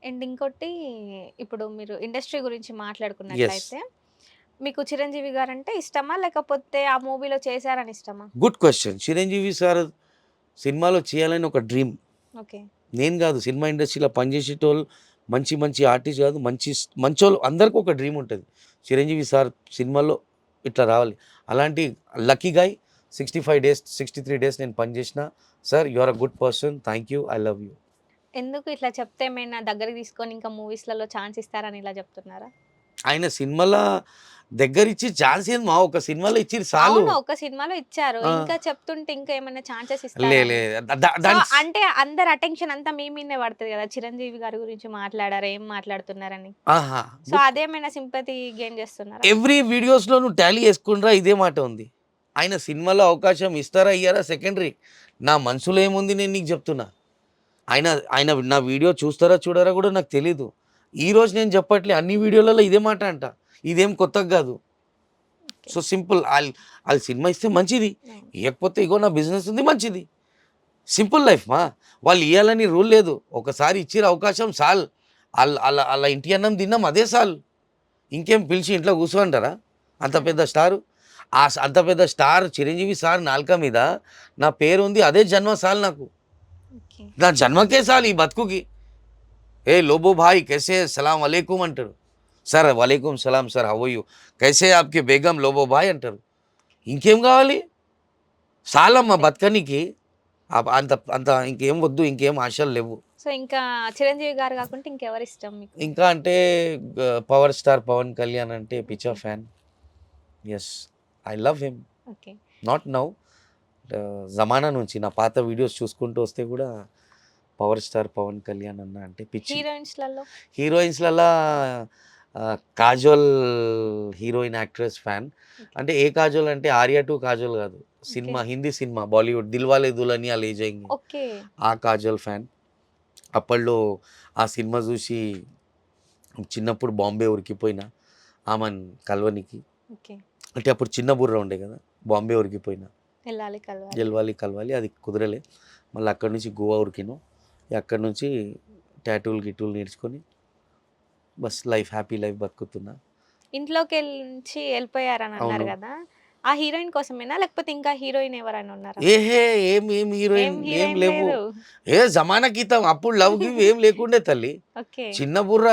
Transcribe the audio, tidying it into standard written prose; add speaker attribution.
Speaker 1: And ఇంకోటి ఇప్పుడు మీరు ఇండస్ట్రీ గురించి
Speaker 2: యెస్.
Speaker 1: మాట్లాడుకున్నట్లయితే, మీకు 'చిరంజీవి' గారంటే ఇష్టమా? లేకపోతే ఆ మూవీలో చేశారని ఇష్టమా?
Speaker 2: Good question. 'చిరంజీవి' సార్ సినిమాలో చేయాలని ఒక డ్రీమ్.
Speaker 1: ఓకే.
Speaker 2: నేను గాదు సినిమా ఇండస్ట్రీలో పనిచేసేటోళ్ళు మంచి మంచి ఆర్టిస్ట్ గాదు. మంచోళ్ళు అందరికి ఒక డ్రీమ్ ఉంటది. 'చిరంజీవి' సార్ సినిమాలో ఇట్లా రావాలి. అలాంటి లక్కీ గాయ్ 65 డేస్, 63 డేస్ నేను పనిచేసిన. Sir you are a good person. Thank you. I love you.
Speaker 1: ఎందుకు ఇట్లా చెప్తే ఏమైనా దగ్గరికి తీసుకొని ఇంకా మూవీస్‌లలో ఛాన్స్ ఇస్తారని ఇలా చెప్తున్నారా?
Speaker 2: ఆయన సినిమాల దగ్గరిచ్చి ఛాన్స్ ఏంది మా ఒక సినిమాలో ఇచ్చిర్రు సాలు.
Speaker 1: అవును. ఒక సినిమాలో ఇచ్చారు.
Speaker 2: ఆ!
Speaker 1: ఇంకా చెప్తుంటే ఇంకా ఏమైనా ఛాన్సెస్
Speaker 2: లే
Speaker 1: ఇస్తారా
Speaker 2: లే
Speaker 1: అని?
Speaker 2: ద ద
Speaker 1: సో,
Speaker 2: దాని
Speaker 1: అంటే అందరి అటెన్షన్ అంతా మీ మీదనే పడతది గదా! 'చిరంజీవి' గారి గురించి మాట్లాడారు. ఏం మాట్లాడుతున్నారని.
Speaker 2: ఆహా!
Speaker 1: సో, అదేమైనా సింపతి గెయిన్ చేస్తున్నారా?
Speaker 2: ఎవ్రీ వీడియోస్‌లో నువ్వు టాలీ యేసుకుండ్రా ఇదే మాట ఉంది. ఆయన సినిమాలో అవకాశం ఇస్తారా? ఇయ్యరా? సెకండరీ. నా మనసులో ఏముంది నేను నీకు చెప్తున్నా. ఆయన ఆయన నా వీడియో చూస్తారా? చూడరా? గూడా నాకు తెలీదు. ఈరోజు నేను చెప్పట్లే అన్ని వీడియోలలో ఇదే మాట అంట. ఇదేం కొత్తగా గాదు.
Speaker 1: ఓకే.
Speaker 2: సో, సింపుల్ ఆళ్ళు సినిమా ఇస్తే మంచిది.
Speaker 1: అవును.
Speaker 2: ఇయ్యకపోతే ఇగో నా బిజినెస్ ఉంది మంచిది. సింపుల్ లైఫ్ మా. వాళ్ళు ఇయ్యాలని రూల్ లేదు. ఒకసారి ఇచ్చిర్రు అవకాశం సాలు. ఆళ్ళ ఇంటి అన్నం తిన్నాం అదే సాలు. ఇంకేం పిలిచి ఇంట్లో కూర్చోమంటారా? అంత పెద్ద స్టారు. అంత పెద్ద స్టార్ 'చిరంజీవి' సార్ నాలుక మీద నా పేరుంది. అదే జన్మ సాలు నాకు.
Speaker 1: ఓకే.
Speaker 2: నా జన్మకే సాలు ఈ బతుకుకి. ఏ లోబో భాయ్ कैसे है? సలాం అలైకుం అంటారు. సార్ వలైకుం సలాం సార్ హౌ ఆర్ యూ? कैसे आपकी బేగం లోబో భాయ్ అంటారు. ఇంకేం కావాలి? సాలమ్మ
Speaker 1: అంతే.
Speaker 2: బతకనీకి. అంత అంత ఇంకేం వద్దు. ఇంకేం ఆశలు లేవు.
Speaker 1: సో, ఇంకా 'చిరంజీవి' గారు కాకుంటే ఇంకెవరిష్టం మీకు?
Speaker 2: ఇంకా అంటే పవర్ స్టార్ 'పవన్ కళ్యాణ్' అంటే పిచ్చ
Speaker 1: okay.
Speaker 2: Fan. Yes. I love him.
Speaker 1: Okay.
Speaker 2: Not now. జమానా నుంచి నా పాత వీడియోస్ చూసుకుంటూ వస్తే కూడా పవర్ స్టార్ 'పవన్ కళ్యాణ్' అన్న అంటే పిచ్చి.
Speaker 1: హీరోయిన్స్‌లలో?
Speaker 2: హీరోయిన్స్‌లల్లా Kajol heroine actress fan.
Speaker 1: Okay.
Speaker 2: అంటే ఏ కాజోల్ అంటే 'ఆర్య 2' కాజోల్ కాదు.
Speaker 1: Okay.
Speaker 2: Cinema Hindi cinema Bollywood 'Dilwale Dulhania Le Jayenge'
Speaker 1: okay.
Speaker 2: ఆ కాజోల్ ఫ్యాన్. అప్పట్లో ఆ సినిమా చూసి చిన్నప్పుడు బాంబే ఉరికిపోయినా ఆమెను కలవనీకి.
Speaker 1: ఓకే.
Speaker 2: అంటే అప్పుడు చిన్న బుర్ర ఉండే కదా! బాంబే ఉరికిపోయినా.
Speaker 1: ఎళ్ళాలి కలవాలి.
Speaker 2: గెలవాలి కలవాలి అది కుదరలే. మళ్ళీ అక్కడి నుంచి గోవా ఉరికినాం. అక్కడి నుంచి టాటూలు గిటూలు నేర్చుకొని బస్ లైఫ్ హ్యాపీ లైఫ్ బతుకుతున్నా.
Speaker 1: ఇంట్లోకెళ్ళించి ఎళ్ళిపోయారని అన్నారు
Speaker 2: అవును.
Speaker 1: గదా! ఆ హీరోయిన్ కోసమేనా? లేకపోతే ఇంకా హీరోయిన్ ఎవరైనా ఉన్నారా?
Speaker 2: ఏహే! ఏం
Speaker 1: ఏం
Speaker 2: హీరోయిన్ ఏం
Speaker 1: హీరోయిన్
Speaker 2: లేవు.
Speaker 1: లేదు.
Speaker 2: ఏ జమానా గీతం అప్పుడు లవ్ గివ్ ఏం లేకుండే తల్లి.
Speaker 1: ఓకే.
Speaker 2: చిన్న బుర్ర